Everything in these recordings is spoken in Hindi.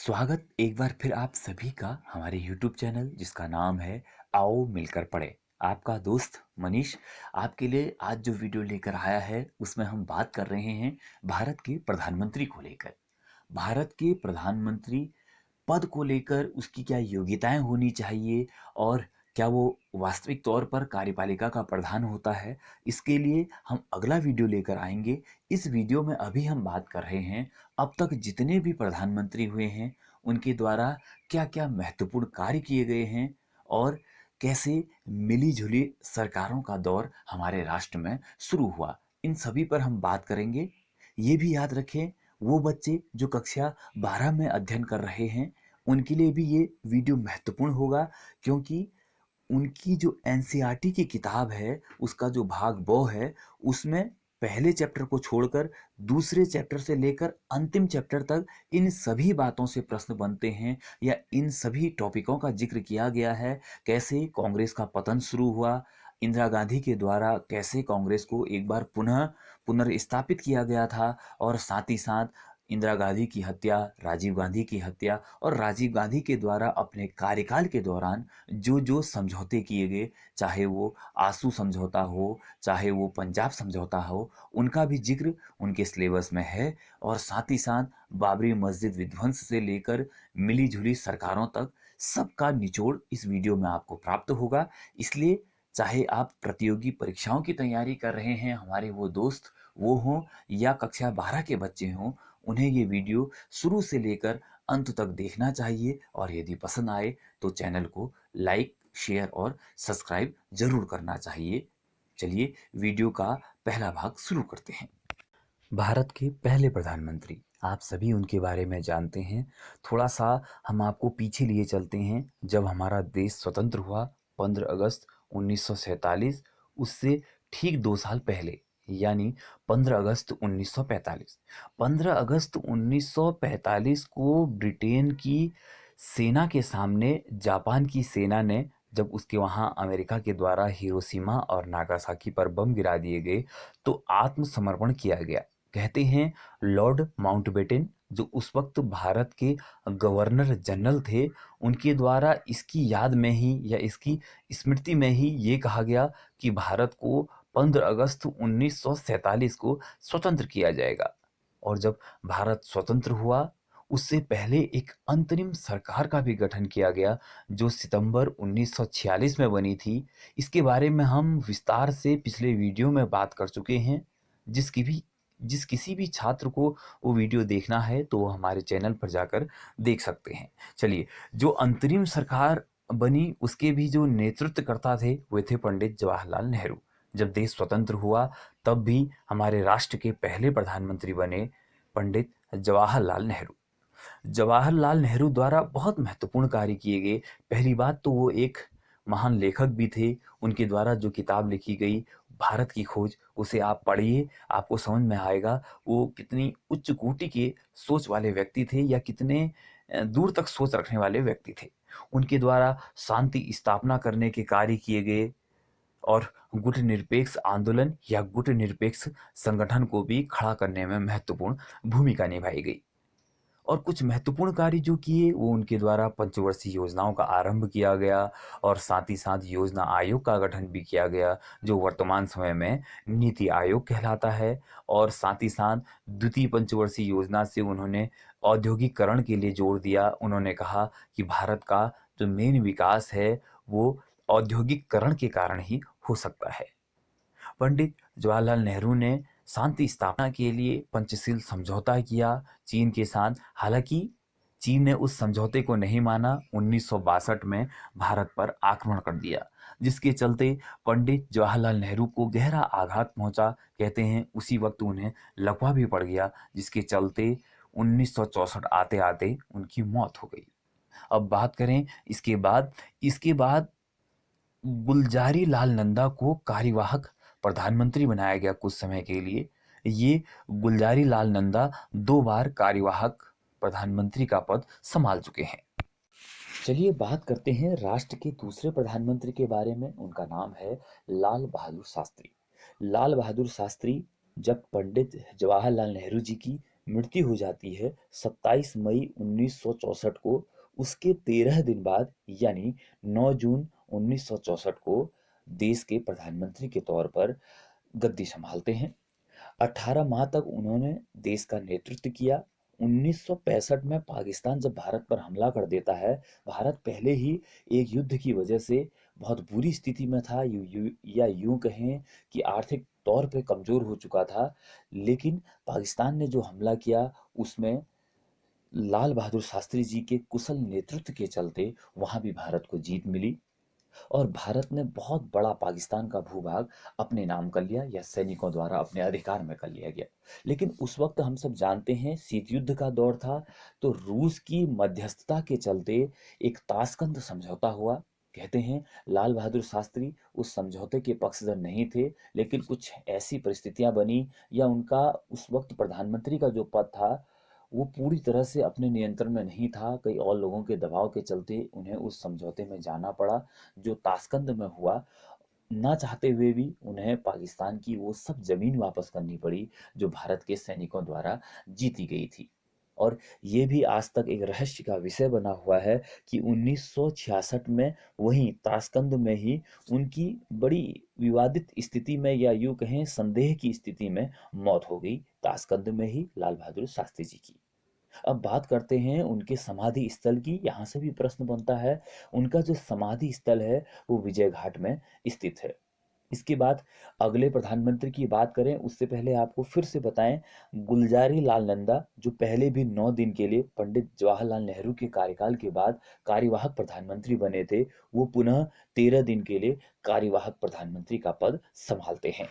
स्वागत एक बार फिर आप सभी का हमारे YouTube चैनल जिसका नाम है आओ मिलकर पढ़े। आपका दोस्त मनीष आपके लिए आज जो वीडियो लेकर आया है उसमें हम बात कर रहे हैं भारत के प्रधानमंत्री को लेकर। भारत के प्रधानमंत्री पद को लेकर उसकी क्या योग्यताएं होनी चाहिए और क्या वो वास्तविक तौर पर कार्यपालिका का प्रधान होता है, इसके लिए हम अगला वीडियो लेकर आएंगे। इस वीडियो में अभी हम बात कर रहे हैं अब तक जितने भी प्रधानमंत्री हुए हैं उनके द्वारा क्या क्या महत्वपूर्ण कार्य किए गए हैं और कैसे मिली जुली सरकारों का दौर हमारे राष्ट्र में शुरू हुआ, इन सभी पर हम बात करेंगे। ये भी याद रखें, वो बच्चे जो कक्षा 12 में अध्ययन कर रहे हैं उनके लिए भी ये वीडियो महत्वपूर्ण होगा, क्योंकि उनकी जो एनसीईआरटी की किताब है उसका जो भाग ब है उसमें पहले चैप्टर को छोड़कर दूसरे चैप्टर से लेकर अंतिम चैप्टर तक इन सभी बातों से प्रश्न बनते हैं या इन सभी टॉपिकों का जिक्र किया गया है। कैसे कांग्रेस का पतन शुरू हुआ, इंदिरा गांधी के द्वारा कैसे कांग्रेस को एक बार पुनः पुनर्स्थापित किया गया था, और साथ ही साथ इंदिरा गांधी की हत्या, राजीव गांधी की हत्या और राजीव गांधी के द्वारा अपने कार्यकाल के दौरान जो जो समझौते किए गए, चाहे वो आसू समझौता हो, चाहे वो पंजाब समझौता हो, उनका भी जिक्र उनके सिलेबस में है। और साथ ही साथ बाबरी मस्जिद विध्वंस से लेकर मिली जुली सरकारों तक सबका निचोड़ इस वीडियो में आपको प्राप्त होगा। इसलिए चाहे आप प्रतियोगी परीक्षाओं की तैयारी कर रहे हैं, हमारे वो दोस्त वो हों या कक्षा 12 के बच्चे हों, उन्हें ये वीडियो शुरू से लेकर अंत तक देखना चाहिए। और यदि पसंद आए तो चैनल को लाइक, शेयर और सब्सक्राइब जरूर करना चाहिए। चलिए वीडियो का पहला भाग शुरू करते हैं। भारत के पहले प्रधानमंत्री आप सभी उनके बारे में जानते हैं। थोड़ा सा हम आपको पीछे लिए चलते हैं। जब हमारा देश स्वतंत्र हुआ 15 अगस्त 1947, उससे ठीक 2 साल पहले यानी 15 अगस्त 1945। 15 अगस्त 1945 को ब्रिटेन की सेना के सामने जापान की सेना ने, जब उसके वहाँ अमेरिका के द्वारा हिरोशिमा और नागासाकी पर बम गिरा दिए गए, तो आत्मसमर्पण किया गया। कहते हैं लॉर्ड माउंटबेटन जो उस वक्त भारत के गवर्नर जनरल थे, उनके द्वारा इसकी याद में ही या इसकी स्मृति में ही ये कहा गया कि भारत को 15 अगस्त 1947 को स्वतंत्र किया जाएगा। और जब भारत स्वतंत्र हुआ उससे पहले एक अंतरिम सरकार का भी गठन किया गया जो सितंबर 1946 में बनी थी। इसके बारे में हम विस्तार से पिछले वीडियो में बात कर चुके हैं। जिस किसी भी छात्र को वो वीडियो देखना है तो वो हमारे चैनल पर जाकर देख सकते हैं। चलिए, जो अंतरिम सरकार बनी उसके भी जो नेतृत्वकर्ता थे वे थे पंडित जवाहरलाल नेहरू। जब देश स्वतंत्र हुआ तब भी हमारे राष्ट्र के पहले प्रधानमंत्री बने पंडित जवाहरलाल नेहरू। जवाहरलाल नेहरू द्वारा बहुत महत्वपूर्ण कार्य किए गए। पहली बात तो वो एक महान लेखक भी थे। उनके द्वारा जो किताब लिखी गई भारत की खोज, उसे आप पढ़िए, आपको समझ में आएगा वो कितनी उच्च कोटि के सोच वाले व्यक्ति थे या कितने दूर तक सोच रखने वाले व्यक्ति थे। उनके द्वारा शांति स्थापना करने के कार्य किए गए और गुट निरपेक्ष आंदोलन या गुट निरपेक्ष संगठन को भी खड़ा करने में महत्वपूर्ण भूमिका निभाई गई। और कुछ महत्वपूर्ण कार्य जो किए वो उनके द्वारा पंचवर्षीय योजनाओं का आरंभ किया गया और साथ ही साथ योजना आयोग का गठन भी किया गया जो वर्तमान समय में नीति आयोग कहलाता है। और साथ ही साथ द्वितीय पंचवर्षीय योजना से उन्होंने औद्योगिकरण के लिए जोर दिया। उन्होंने कहा कि भारत का जो मेन विकास है वो औद्योगिकरण के कारण ही हो सकता है। पंडित जवाहरलाल नेहरू ने शांति स्थापना के लिए पंचशील समझौता किया चीन के साथ। हालांकि चीन ने उस समझौते को नहीं माना, 1962 में भारत पर आक्रमण कर दिया, जिसके चलते पंडित जवाहरलाल नेहरू को गहरा आघात पहुंचा। कहते हैं उसी वक्त उन्हें लकवा भी पड़ गया, जिसके चलते 1964 आते आते उनकी मौत हो गई। अब बात करें इसके बाद गुलजारी लाल नंदा को कार्यवाहक प्रधानमंत्री बनाया गया कुछ समय के लिए। ये गुलजारी लाल नंदा 2 बार कार्यवाहक प्रधानमंत्री का पद संभाल चुके हैं। चलिए बात करते हैं राष्ट्र के दूसरे प्रधानमंत्री के बारे में। उनका नाम है लाल बहादुर शास्त्री। लाल बहादुर शास्त्री जब पंडित जवाहरलाल नेहरू जी की मृत्यु हो जाती है 27 मई 1964 को। उसके 13 दिन बाद यानी 9 जून 1964 को देश के प्रधानमंत्री के तौर पर गद्दी संभालते हैं। 18 माह तक उन्होंने देश का नेतृत्व किया। 1965 में पाकिस्तान जब भारत पर हमला कर देता है, भारत पहले ही एक युद्ध की वजह से बहुत बुरी स्थिति में था, या यूं कहें कि आर्थिक तौर पे कमजोर हो चुका था। लेकिन पाकिस्तान ने जो हमला किया उसमें लाल बहादुर शास्त्री जी के कुशल नेतृत्व के चलते वहां भी भारत को जीत मिली, और भारत ने बहुत बड़ा पाकिस्तान का भूभाग अपने नाम कर लिया, या सैनिकों द्वारा अपने अधिकार में कर लिया गया। लेकिन उस वक्त हम सब जानते हैं शीत युद्ध का दौर था, तो रूस की मध्यस्थता के चलते एक ताशकंद समझौता हुआ। कहते हैं लाल बहादुर शास्त्री उस समझौते के पक्षधर नहीं थे, लेकिन कुछ ऐसी परिस्थितियां बनी, या उनका उस वक्त प्रधानमंत्री का जो पद था वो पूरी तरह से अपने नियंत्रण में नहीं था, कई और लोगों के दबाव के चलते उन्हें उस समझौते में जाना पड़ा, जो ताशकंद में हुआ। ना चाहते हुए भी उन्हें पाकिस्तान की वो सब जमीन वापस करनी पड़ी जो भारत के सैनिकों द्वारा जीती गई थी। और ये भी आज तक एक रहस्य का विषय बना हुआ है कि 1966 में वहीं ताशकंद में ही उनकी बड़ी विवादित स्थिति में, या यूं कहें संदेह की स्थिति में, मौत हो गई, ताशकंद में ही लाल बहादुर शास्त्री जी की। अब बात करते हैं उनके समाधि स्थल की। यहाँ से भी प्रश्न बनता है। उनका जो समाधि स्थल है वो विजय घाट में स्थित है। इसके बाद अगले प्रधानमंत्री की बात करें उससे पहले आपको फिर से बताएं, गुलजारी लाल नंदा जो पहले भी 9 दिन के लिए पंडित जवाहरलाल नेहरू के कार्यकाल के बाद कार्यवाहक प्रधानमंत्री बने थे, वो पुनः 13 दिन के लिए कार्यवाहक प्रधानमंत्री का पद संभालते हैं।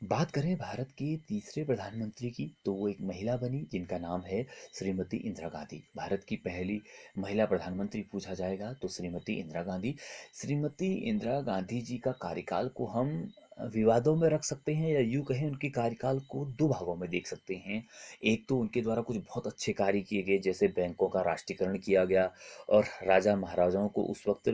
बात करें भारत के तीसरे प्रधानमंत्री की, तो वो एक महिला बनी जिनका नाम है श्रीमती इंदिरा गांधी। भारत की पहली महिला प्रधानमंत्री पूछा जाएगा तो श्रीमती इंदिरा गांधी। श्रीमती इंदिरा गांधी जी का कार्यकाल को हम विवादों में रख सकते हैं, या यूं कहें उनके कार्यकाल को दो भागों में देख सकते हैं। एक तो उनके द्वारा कुछ बहुत अच्छे कार्य किए गए, जैसे बैंकों का राष्ट्रीयकरण किया गया, और राजा महाराजाओं को उस वक्त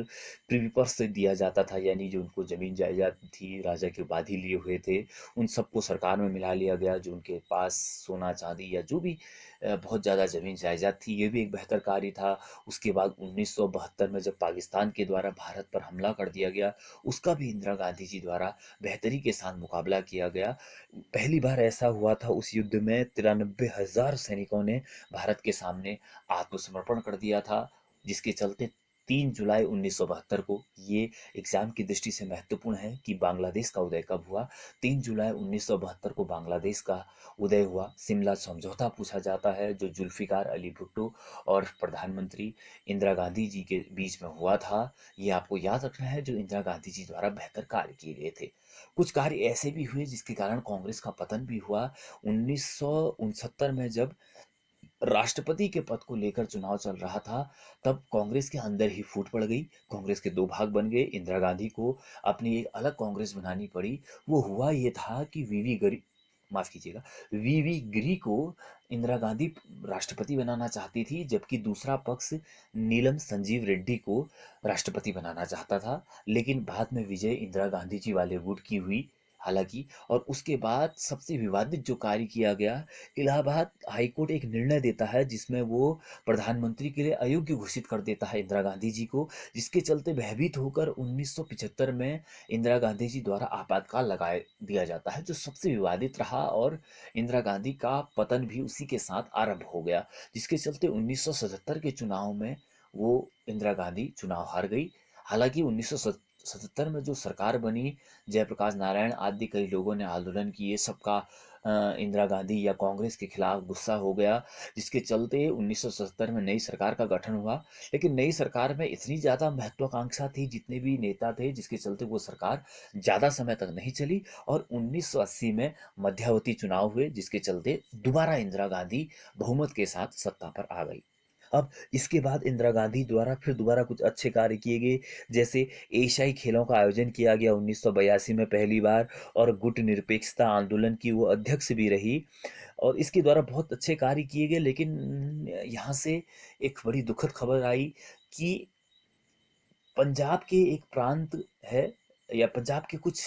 प्रिवी पर्स दिया जाता था, यानी जो उनको जमीन जायदाद थी राजा के बाद ही लिए हुए थे उन सबको सरकार में मिला लिया गया। जो उनके पास सोना चांदी या जो भी बहुत ज़्यादा ज़मीन जायदाद थी, ये भी एक बेहतर कार्य था। उसके बाद 1972 में जब पाकिस्तान के द्वारा भारत पर हमला कर दिया गया, उसका भी इंदिरा गांधी जी द्वारा बेहतरी के साथ मुकाबला किया गया। पहली बार ऐसा हुआ था उस युद्ध में 93,000 सैनिकों ने भारत के सामने आत्मसमर्पण कर दिया था, जिसके चलते 3 जुलाई 1972 को, ये एग्जाम की दृष्टि से महत्वपूर्ण है कि बांग्लादेश का उदय कब हुआ। 3 जुलाई 1972 को बांग्लादेश का उदय हुआ। शिमला समझौता पूछा जाता है जो जुल्फिकार अली भुट्टो और प्रधानमंत्री इंदिरा गांधी जी के बीच में हुआ था। ये आपको याद रखना है, जो इंदिरा गांधी जी द्वारा बेहतर कार्य किए गए थे। कुछ कार्य ऐसे भी हुए जिसके कारण कांग्रेस का पतन भी हुआ। 1969 में जब राष्ट्रपति के पद को लेकर चुनाव चल रहा था, तब कांग्रेस के अंदर ही फूट पड़ गई। कांग्रेस के दो भाग बन गए। इंदिरा गांधी को अपनी एक अलग कांग्रेस बनानी पड़ी। वो हुआ ये था कि वीवी गिरी, माफ कीजिएगा, वीवी गिरी को इंदिरा गांधी राष्ट्रपति बनाना चाहती थी, जबकि दूसरा पक्ष नीलम संजीव रेड्डी को राष्ट्रपति बनाना चाहता था। लेकिन बाद में विजय इंदिरा गांधी जी वाले गुट की हुई, हालांकि। और उसके बाद सबसे विवादित जो कार्य किया गया, इलाहाबाद हाईकोर्ट एक निर्णय देता है जिसमें वो प्रधानमंत्री के लिए अयोग्य घोषित कर देता है इंदिरा गांधी जी को, जिसके चलते भयभीत होकर 1975 में इंदिरा गांधी जी द्वारा आपातकाल लगा दिया जाता है, जो सबसे विवादित रहा। और इंदिरा गांधी का पतन भी उसी के साथ आरंभ हो गया, जिसके चलते 1977 के चुनाव में वो इंदिरा गांधी चुनाव हार गई। हालांकि 1977 में जो सरकार बनी, जयप्रकाश नारायण आदि कई लोगों ने आंदोलन किए, सबका इंदिरा गांधी या कांग्रेस के खिलाफ गुस्सा हो गया, जिसके चलते 1977 में नई सरकार का गठन हुआ। लेकिन नई सरकार में इतनी ज़्यादा महत्वाकांक्षा थी, जितने भी नेता थे, जिसके चलते वो सरकार ज़्यादा समय तक नहीं चली, और 1980 में मध्यावधि चुनाव हुए, जिसके चलते दोबारा इंदिरा गांधी बहुमत के साथ सत्ता पर आ गई। अब इसके बाद इंदिरा गांधी द्वारा फिर दोबारा कुछ अच्छे कार्य किए गए, जैसे एशियाई खेलों का आयोजन किया गया 1982 में पहली बार, और गुट निरपेक्षता आंदोलन की वो अध्यक्ष भी रही, और इसके द्वारा बहुत अच्छे कार्य किए गए। लेकिन यहाँ से एक बड़ी दुखद खबर आई कि पंजाब के एक प्रांत है, या पंजाब के कुछ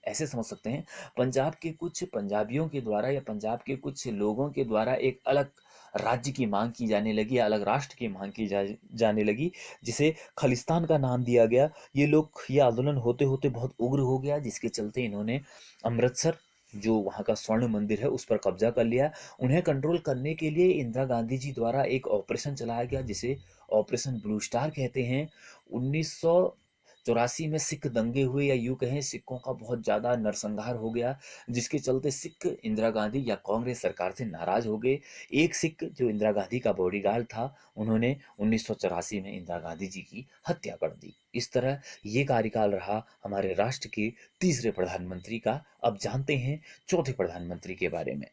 ऐसे समझ सकते हैं। पंजाब के कुछ पंजाबियों के द्वारा या पंजाब के कुछ लोगों के द्वारा एक अलग राज्य की मांग की जाने लगी, अलग राष्ट्र की मांग की जाने लगी, जिसे खालिस्तान का नाम दिया गया। ये आंदोलन होते होते बहुत उग्र हो गया, जिसके चलते इन्होंने अमृतसर, जो वहाँ का स्वर्ण मंदिर है, उस पर कब्जा कर लिया। उन्हें कंट्रोल करने के लिए इंदिरा गांधी जी द्वारा एक ऑपरेशन चलाया गया, जिसे ऑपरेशन ब्लू स्टार कहते हैं। 1984 में सिख दंगे हुए, या यूं कहें सिखों का बहुत ज़्यादा नरसंहार हो गया, जिसके चलते सिख इंदिरा गांधी या कांग्रेस सरकार से नाराज हो गए। एक सिख जो इंदिरा गांधी का बॉडीगार्ड था, उन्होंने 1984 में इंदिरा गांधी जी की हत्या कर दी। इस तरह ये कार्यकाल रहा हमारे राष्ट्र के तीसरे प्रधानमंत्री का। अब जानते हैं चौथे प्रधानमंत्री के बारे में।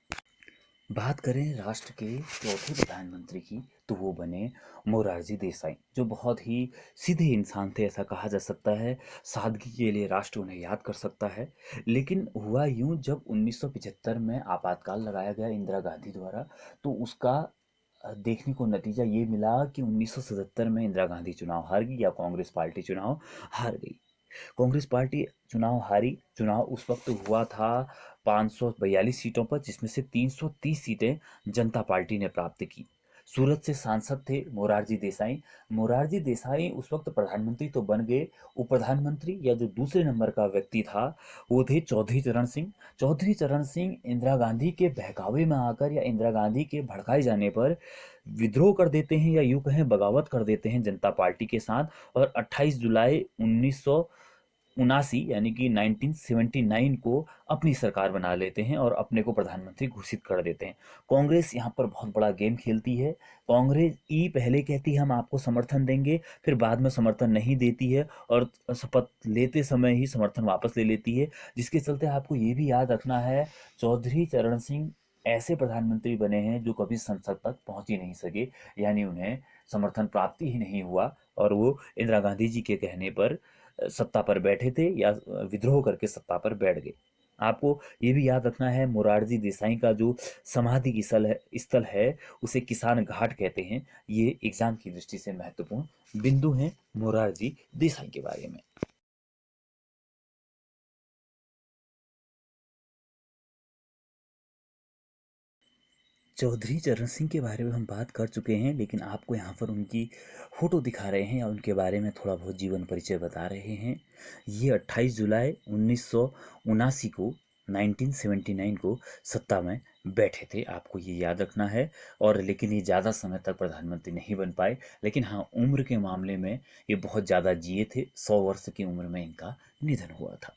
बात करें राष्ट्र के चौथे प्रधानमंत्री की, तो वो बने मोरारजी देसाई, जो बहुत ही सीधे इंसान थे, ऐसा कहा जा सकता है। सादगी के लिए राष्ट्र उन्हें याद कर सकता है। लेकिन हुआ यूं, जब 1975 में आपातकाल लगाया गया इंदिरा गांधी द्वारा, तो उसका देखने को नतीजा ये मिला कि 1977 में इंदिरा गांधी चुनाव हार गई, या कांग्रेस पार्टी चुनाव हार गई। कांग्रेस पार्टी चुनाव हारी। चुनाव उस वक्त हुआ था 542 सीटों पर, जिसमें से 330 सीटें जनता पार्टी ने प्राप्त की। सूरत से सांसद थे मोरारजी देसाई। मोरारजी देसाई उस वक्त प्रधानमंत्री तो बन गए, उप प्रधानमंत्री या जो दूसरे नंबर का व्यक्ति था, वो थे चौधरी चरण सिंह। चौधरी चरण सिंह इंदिरा गांधी के बहकावे में आकर, या इंदिरा गांधी के भड़काए जाने पर विद्रोह कर देते हैं, या यूं कहें बगावत कर देते हैं जनता पार्टी के साथ, और 28 जुलाई 1979 यानी कि 1979 को अपनी सरकार बना लेते हैं और अपने को प्रधानमंत्री घोषित कर देते हैं। कांग्रेस यहाँ पर बहुत बड़ा गेम खेलती है। कांग्रेस ई पहले कहती है हम आपको समर्थन देंगे, फिर बाद में समर्थन नहीं देती है, और शपथ लेते समय ही समर्थन वापस ले लेती है। जिसके चलते आपको ये भी याद रखना है, चौधरी चरण सिंह ऐसे प्रधानमंत्री बने हैं जो कभी संसद तक पहुंच ही नहीं सके, यानी उन्हें समर्थन प्राप्ति ही नहीं हुआ, और वो इंदिरा गांधी जी के कहने पर सत्ता पर बैठे थे, या विद्रोह करके सत्ता पर बैठ गए। आपको ये भी याद रखना है, मोरारजी देसाई का जो समाधि की स्थल है उसे किसान घाट कहते हैं। ये एग्जाम की दृष्टि से महत्वपूर्ण बिंदु हैं मोरारजी देसाई के बारे में। चौधरी चरण सिंह के बारे में हम बात कर चुके हैं, लेकिन आपको यहाँ पर उनकी फ़ोटो दिखा रहे हैं, या उनके बारे में थोड़ा बहुत जीवन परिचय बता रहे हैं। ये 28 जुलाई 1979 को 1979 को सत्ता में बैठे थे, आपको ये याद रखना है। और लेकिन ये ज़्यादा समय तक प्रधानमंत्री नहीं बन पाए। लेकिन हाँ, उम्र के मामले में ये बहुत ज़्यादा जिए थे। 100 वर्ष की उम्र में इनका निधन हुआ था।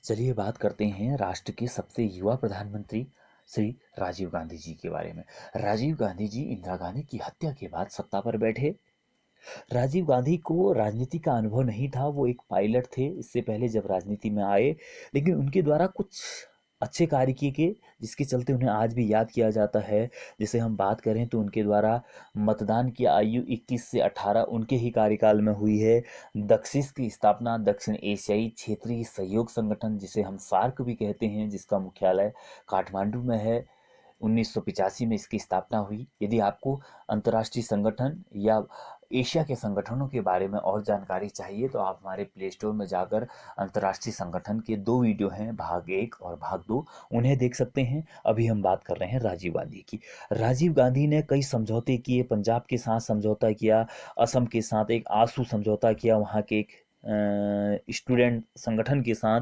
चलिए बात करते हैं राष्ट्र के सबसे युवा प्रधानमंत्री श्री राजीव गांधी जी के बारे में। राजीव गांधी जी इंदिरा गांधी की हत्या के बाद सत्ता पर बैठे। राजीव गांधी को राजनीति का अनुभव नहीं था, वो एक पायलट थे इससे पहले जब राजनीति में आए। लेकिन उनके द्वारा कुछ अच्छे कार्य किए गए, जिसके चलते उन्हें आज भी याद किया जाता है। जैसे हम बात करें तो उनके द्वारा मतदान की आयु 21 से 18 उनके ही कार्यकाल में हुई है। दक्षिस की स्थापना, दक्षिण एशियाई क्षेत्रीय सहयोग संगठन जिसे हम सार्क भी कहते हैं, जिसका मुख्यालय काठमांडू में है। 1985 में इसकी स्थापना हुई। यदि आपको अंतर्राष्ट्रीय संगठन या एशिया के संगठनों के बारे में और जानकारी चाहिए तो आप हमारे प्ले स्टोर में जाकर अंतर्राष्ट्रीय संगठन के 2 वीडियो हैं, भाग 1 और भाग 2, उन्हें देख सकते हैं। अभी हम बात कर रहे हैं राजीव गांधी की। राजीव गांधी ने कई समझौते किए, पंजाब के साथ समझौता किया, असम के साथ एक आसू समझौता किया, वहाँ के एक स्टूडेंट संगठन के साथ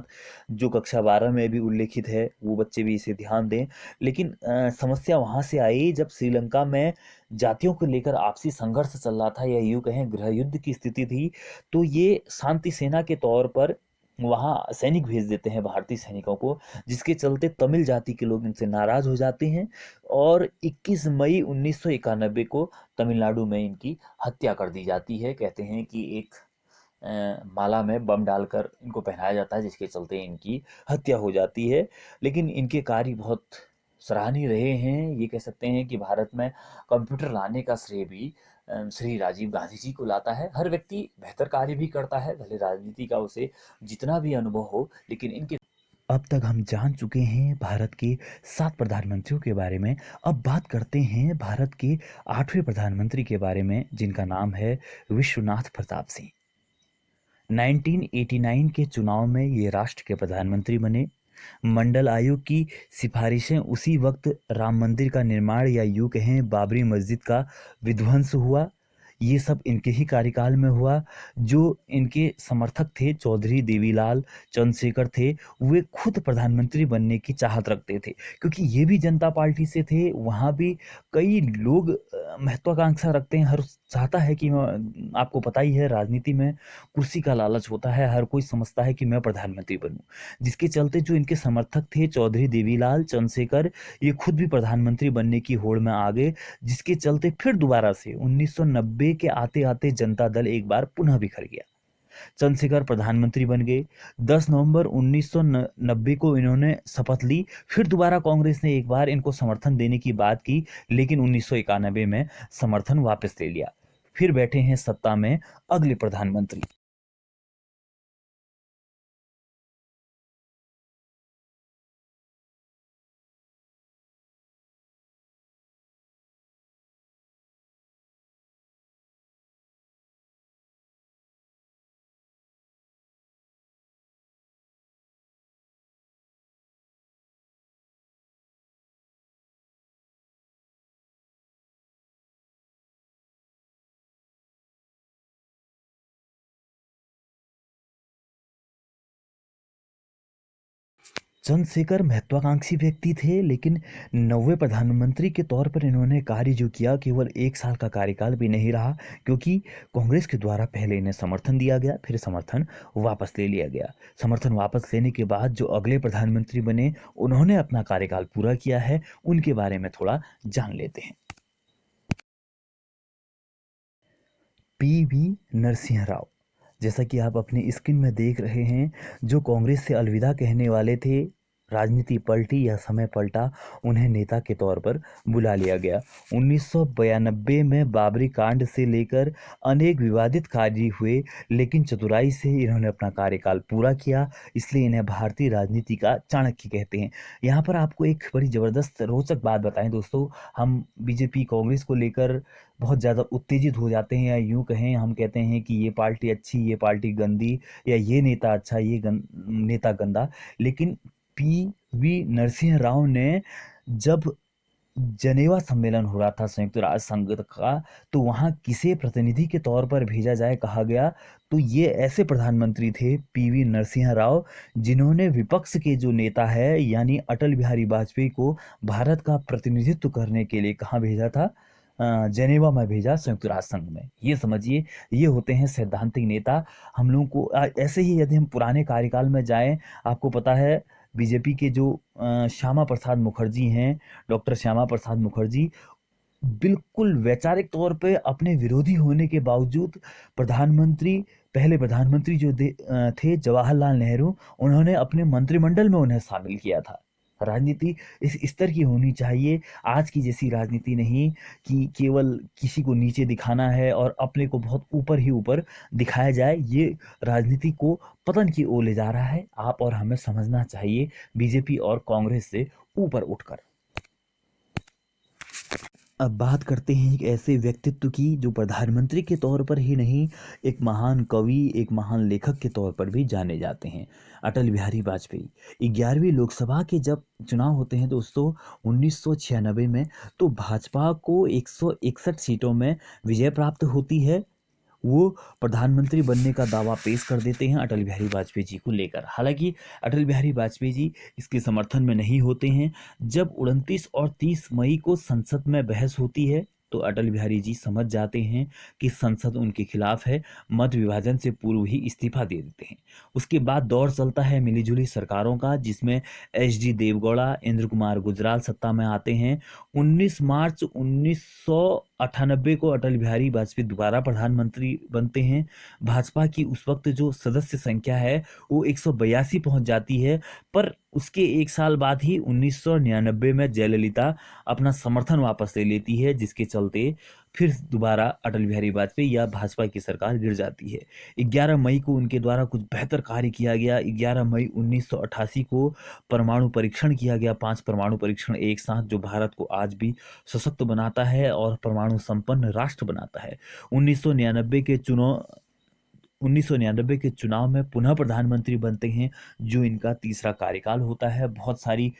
जो कक्षा 12 में भी उल्लेखित है, वो बच्चे भी इसे ध्यान दें। लेकिन समस्या वहाँ से आई जब श्रीलंका में जातियों को लेकर आपसी संघर्ष चल रहा था, या यूं कहें गृह युद्ध की स्थिति थी। तो ये शांति सेना के तौर पर वहाँ सैनिक भेज देते हैं, भारतीय सैनिकों को, जिसके चलते तमिल जाति के लोग इनसे नाराज हो जाते हैं और 21 मई 1991 को तमिलनाडु में इनकी हत्या कर दी जाती है। कहते हैं कि एक माला में बम डालकर इनको पहनाया जाता है, जिसके चलते इनकी हत्या हो जाती है। लेकिन इनके कार्य बहुत सराहनीय रहे हैं। ये कह सकते हैं कि भारत में कंप्यूटर लाने का श्रेय भी श्री राजीव गांधी जी को लाता है। हर व्यक्ति बेहतर कार्य भी करता है, भले राजनीति का उसे जितना भी अनुभव हो, लेकिन इनके अब तक हम जान चुके हैं भारत के 7 प्रधानमंत्रियों के बारे में। अब बात करते हैं भारत के 8वें प्रधानमंत्री के बारे में, जिनका नाम है विश्वनाथ प्रताप सिंह। 1989 के चुनाव में ये राष्ट्र के प्रधानमंत्री बने। मंडल आयोग की सिफारिशें उसी वक्त राम मंदिर का निर्माण या यूं कहें बाबरी मस्जिद का विध्वंस हुआ, ये सब इनके ही कार्यकाल में हुआ। जो इनके समर्थक थे चौधरी देवीलाल चंद्रशेखर थे, वे खुद प्रधानमंत्री बनने की चाहत रखते थे, क्योंकि ये भी जनता पार्टी से थे। वहाँ भी कई लोग महत्वाकांक्षा रखते हैं, हर चाहता है कि आपको पता ही है राजनीति में कुर्सी का लालच होता है, हर कोई समझता है कि मैं प्रधानमंत्री बनूं। जिसके चलते जो इनके समर्थक थे चौधरी देवीलाल चंद्रशेखर, ये खुद भी प्रधानमंत्री बनने की होड़ में आ गए, जिसके चलते फिर दोबारा से 1990 के आते आते जनता दल एक बार पुनः बिखर गया। चंद्रशेखर प्रधानमंत्री बन गए। 10 नवंबर 1990 को इन्होंने शपथ ली। फिर दोबारा कांग्रेस ने एक बार इनको समर्थन देने की बात की, लेकिन 1991 में समर्थन वापस ले लिया। फिर बैठे हैं सत्ता में अगले प्रधानमंत्री। चंद्रशेखर महत्वाकांक्षी व्यक्ति थे, लेकिन 90वें प्रधानमंत्री के तौर पर इन्होंने कार्य जो किया केवल 1 साल का कार्यकाल भी नहीं रहा, क्योंकि कांग्रेस के द्वारा पहले इन्हें समर्थन दिया गया, फिर समर्थन वापस ले लिया गया। समर्थन वापस लेने के बाद जो अगले प्रधानमंत्री बने, उन्होंने अपना कार्यकाल पूरा किया है, उनके बारे में थोड़ा जान लेते हैं। पीवी नरसिंह राव, जैसा कि आप अपनी स्क्रीन में देख रहे हैं, जो कांग्रेस से अलविदा कहने वाले थे, राजनीति पलटी या समय पलटा, उन्हें नेता के तौर पर बुला लिया गया। 1992 में बाबरी कांड से लेकर अनेक विवादित कार्य हुए, लेकिन चतुराई से इन्होंने अपना कार्यकाल पूरा किया, इसलिए इन्हें भारतीय राजनीति का चाणक्य कहते हैं। यहाँ पर आपको एक बड़ी ज़बरदस्त रोचक बात बताएं दोस्तों, हम बीजेपी कांग्रेस को लेकर बहुत ज़्यादा उत्तेजित हो जाते हैं, या यूं कहें हम कहते हैं कि ये पार्टी अच्छी, ये पार्टी गंदी, या ये नेता अच्छा, ये नेता गंदा। लेकिन पीवी नरसिंह राव ने जब जनेवा सम्मेलन हो रहा था संयुक्त राष्ट्र संघ का, तो वहाँ किसे प्रतिनिधि के तौर पर भेजा जाए कहा गया, तो ये ऐसे प्रधानमंत्री थे पीवी नरसिंह राव, जिन्होंने विपक्ष के जो नेता है यानी अटल बिहारी वाजपेयी को भारत का प्रतिनिधित्व करने के लिए कहाँ भेजा था, जेनेवा में भेजा, संयुक्त राष्ट्र संघ में। ये समझिए, ये होते हैं सैद्धांतिक नेता। हम लोगों को ऐसे ही यदि हम पुराने कार्यकाल में जाएं, आपको पता है बीजेपी के जो श्यामा प्रसाद मुखर्जी हैं, डॉक्टर श्यामा प्रसाद मुखर्जी, बिल्कुल वैचारिक तौर पे अपने विरोधी होने के बावजूद प्रधानमंत्री, पहले प्रधानमंत्री जो थे जवाहरलाल नेहरू, उन्होंने अपने मंत्रिमंडल में उन्हें शामिल किया था। राजनीति इस स्तर की होनी चाहिए, आज की जैसी राजनीति नहीं कि केवल किसी को नीचे दिखाना है और अपने को बहुत ऊपर ही ऊपर दिखाया जाए। ये राजनीति को पतन की ओर ले जा रहा है। आप और हमें समझना चाहिए बीजेपी और कांग्रेस से ऊपर उठकर। अब बात करते हैं एक ऐसे व्यक्तित्व की जो प्रधानमंत्री के तौर पर ही नहीं, एक महान कवि, एक महान लेखक के तौर पर भी जाने जाते हैं। अटल बिहारी वाजपेयी। 11वीं लोकसभा के जब चुनाव होते हैं दोस्तों 1996 में, तो भाजपा को 161 सीटों में विजय प्राप्त होती है। वो प्रधानमंत्री बनने का दावा पेश कर देते हैं अटल बिहारी वाजपेयी जी को लेकर। हालांकि अटल बिहारी वाजपेयी जी इसके समर्थन में नहीं होते हैं। जब 29 और 30 मई को संसद में बहस होती है, तो अटल बिहारी जी समझ जाते हैं कि संसद उनके खिलाफ है, मत विभाजन से पूर्व ही इस्तीफा दे देते हैं। उसके बाद दौर चलता है मिलीजुली सरकारों का, जिसमें एच डी देवगौड़ा, इंद्र कुमार गुजराल सत्ता में आते हैं। 19 मार्च 1998 को अटल बिहारी वाजपेयी दोबारा प्रधानमंत्री बनते हैं। भाजपा की उस वक्त जो सदस्य संख्या है वो 182 पहुंच जाती है। पर उसके एक साल बाद ही 1999 में जयललिता अपना समर्थन वापस ले लेती है, जिसके चलते फिर दोबारा अटल बिहारी वाजपेयी या भाजपा की सरकार गिर जाती है। 11 मई को उनके द्वारा कुछ बेहतर कार्य किया गया। 11 मई 1988 को परमाणु परीक्षण किया गया, 5 परमाणु परीक्षण एक साथ, जो भारत को आज भी सशक्त बनाता है और परमाणु संपन्न राष्ट्र बनाता है। 1999 के चुनाव 1999 के चुनाव में पुनः प्रधानमंत्री बनते हैं, जो इनका तीसरा कार्यकाल होता है। बहुत सारी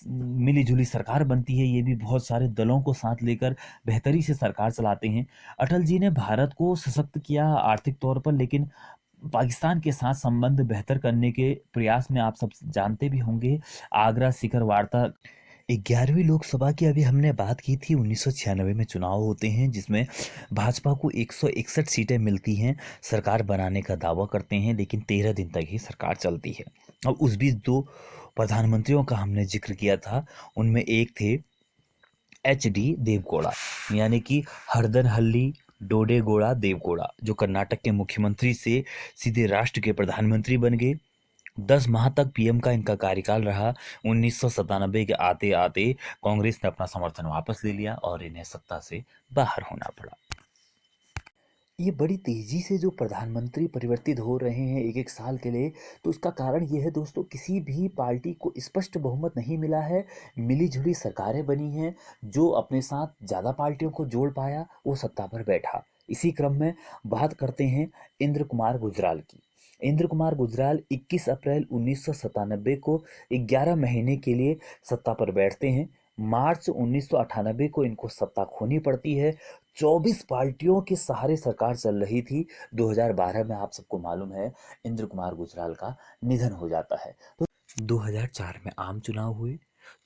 मिलीजुली सरकार बनती है, ये भी बहुत सारे दलों को साथ लेकर बेहतरी से सरकार चलाते हैं। अटल जी ने भारत को सशक्त किया आर्थिक तौर पर, लेकिन पाकिस्तान के साथ संबंध बेहतर करने के प्रयास में आप सब जानते भी होंगे, आगरा शिखर वार्ता। 11वीं लोकसभा की अभी हमने बात की थी, 1996 में चुनाव होते हैं, जिसमें भाजपा को 161 सीटें मिलती हैं। सरकार बनाने का दावा करते हैं, लेकिन 13 दिन तक ही सरकार चलती है। और उस बीच दो प्रधानमंत्रियों का हमने जिक्र किया था, उनमें एक थे एच डी देवगौड़ा, यानी कि हरदनहल्ली डोडेगौड़ा देवगौड़ा, जो कर्नाटक के मुख्यमंत्री से सीधे राष्ट्र के प्रधानमंत्री बन गए। 10 माह तक पीएम का इनका कार्यकाल रहा। 1997 के आते आते कांग्रेस ने अपना समर्थन वापस ले लिया और इन्हें सत्ता से बाहर होना पड़ा। ये बड़ी तेजी से जो प्रधानमंत्री परिवर्तित हो रहे हैं एक एक साल के लिए, तो उसका कारण ये है दोस्तों, किसी भी पार्टी को स्पष्ट बहुमत नहीं मिला है। मिली-जुली सरकारें बनी हैं। जो अपने साथ ज़्यादा पार्टियों को जोड़ पाया वो सत्ता पर बैठा। इसी क्रम में बात करते हैं इंद्र कुमार गुजराल की। इंद्र कुमार गुजराल 21 अप्रैल 1997 को 11 महीने के लिए सत्ता पर बैठते हैं। मार्च 1998 को इनको सत्ता खोनी पड़ती है। 24 पार्टियों के सहारे सरकार चल रही थी। 2012 में आप सबको मालूम है इंद्र कुमार गुजराल का निधन हो जाता है। तो 2004 में आम चुनाव हुए।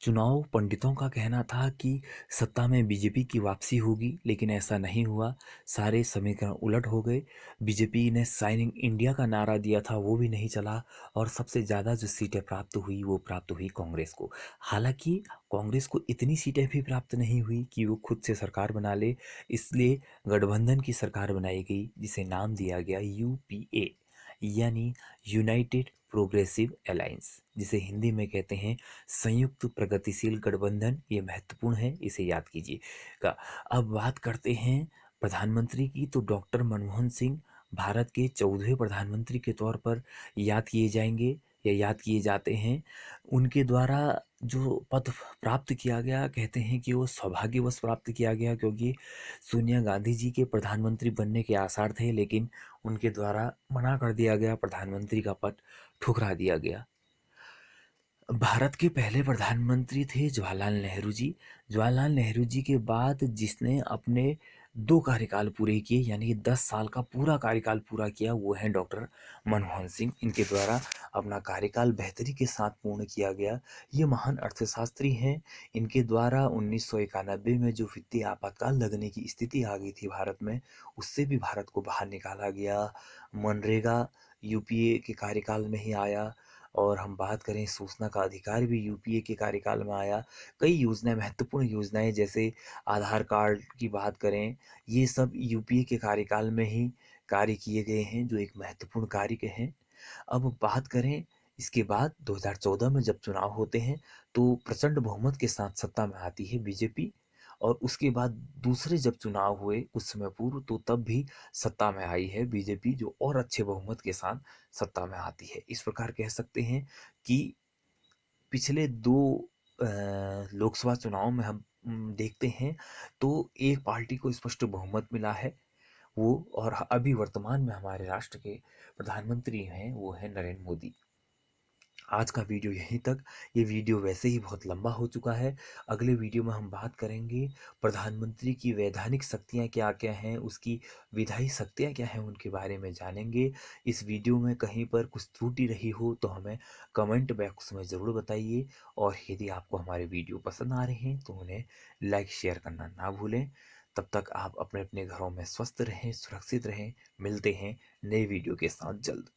चुनाव पंडितों का कहना था कि सत्ता में बीजेपी की वापसी होगी, लेकिन ऐसा नहीं हुआ। सारे समीकरण उलट हो गए। बीजेपी ने साइनिंग इंडिया का नारा दिया था, वो भी नहीं चला। और सबसे ज़्यादा जो सीटें प्राप्त हुई वो प्राप्त हुई कांग्रेस को। हालांकि कांग्रेस को इतनी सीटें भी प्राप्त नहीं हुई कि वो खुद से सरकार बना ले। इसलिए गठबंधन की सरकार बनाई गई, जिसे नाम दिया गया यूपीए, यानी यूनाइटेड प्रोग्रेसिव अलायंस, जिसे हिंदी में कहते हैं संयुक्त प्रगतिशील गठबंधन। ये महत्वपूर्ण है, इसे याद कीजिएगा। अब बात करते हैं प्रधानमंत्री की, तो डॉक्टर मनमोहन सिंह भारत के 14वें प्रधानमंत्री के तौर पर याद किए जाएंगे या याद किए जाते हैं। उनके द्वारा जो पद प्राप्त किया गया, कहते हैं कि वो सौभाग्यवश प्राप्त किया गया, क्योंकि सोनिया गांधी जी के प्रधानमंत्री बनने के आसार थे, लेकिन उनके द्वारा मना कर दिया गया, प्रधानमंत्री का पद ठुकरा दिया गया। भारत के पहले प्रधानमंत्री थे जवाहरलाल नेहरू जी। जवाहरलाल नेहरू जी के बाद जिसने अपने 2 कार्यकाल पूरे किए, यानी कि 10 साल का पूरा कार्यकाल पूरा किया, वो है डॉक्टर मनमोहन सिंह। इनके द्वारा अपना कार्यकाल बेहतरी के साथ पूर्ण किया गया। ये महान अर्थशास्त्री हैं। इनके द्वारा 1991 में जो वित्तीय आपातकाल लगने की स्थिति आ गई थी भारत में, उससे भी भारत को बाहर निकाला गया। मनरेगा यूपीए के कार्यकाल में ही आया। और हम बात करें सूचना का अधिकार भी यूपीए के कार्यकाल में आया। कई योजनाएं, महत्वपूर्ण योजनाएं, जैसे आधार कार्ड की बात करें, ये सब यूपीए के कार्यकाल में ही कार्य किए गए हैं, जो एक महत्वपूर्ण कार्य हैं। अब बात करें इसके बाद 2014 में जब चुनाव होते हैं, तो प्रचंड बहुमत के साथ सत्ता में आती है बीजेपी। और उसके बाद दूसरे जब चुनाव हुए कुछ समय पूर्व, तो तब भी सत्ता में आई है बीजेपी, जो और अच्छे बहुमत के साथ सत्ता में आती है। इस प्रकार कह सकते हैं कि पिछले 2 लोकसभा चुनाव में हम देखते हैं तो एक पार्टी को स्पष्ट बहुमत मिला है, वो और अभी वर्तमान में हमारे राष्ट्र के प्रधानमंत्री हैं, वो है नरेंद्र मोदी। आज का वीडियो यहीं तक। ये वीडियो वैसे ही बहुत लंबा हो चुका है। अगले वीडियो में हम बात करेंगे प्रधानमंत्री की वैधानिक शक्तियाँ क्या क्या हैं, उसकी विधायी शक्तियाँ क्या हैं, उनके बारे में जानेंगे। इस वीडियो में कहीं पर कुछ त्रुटि रही हो तो हमें कमेंट बॉक्स में ज़रूर बताइए, और यदि आपको हमारे वीडियो पसंद आ रहे हैं तो उन्हें लाइक शेयर करना ना भूलें। तब तक आप अपने अपने घरों में स्वस्थ रहें, सुरक्षित रहें। मिलते हैं नए वीडियो के साथ जल्द।